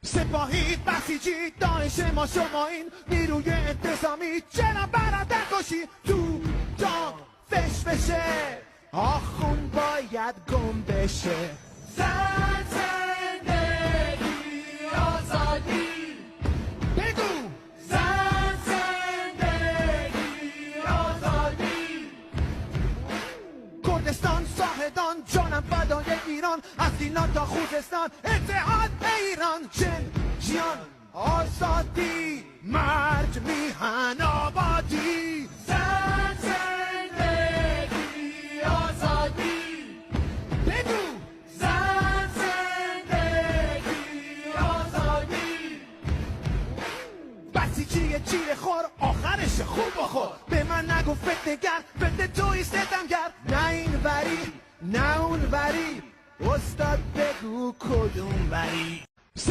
سپاهی بسیجی داعش ما شما این نیروی انتظامی چرا برادر کشی تو جان فش بشه آخون باید گم بشه زن زندگی آزادی بگو زن زندگی آزادی کردستان ساهدان جانم فدای ایران از ایران تا خوزستان اتحاد ایران جیان آزادی مرج میهن آبادی زن زندگی آزادی بگو زن زندگی آزادی بسیجی چیره خور آخرش خوب بخور به من نگو فتنگر فتن توی ستمگر نه این وری نه اون وری استاد بگو کدوم وری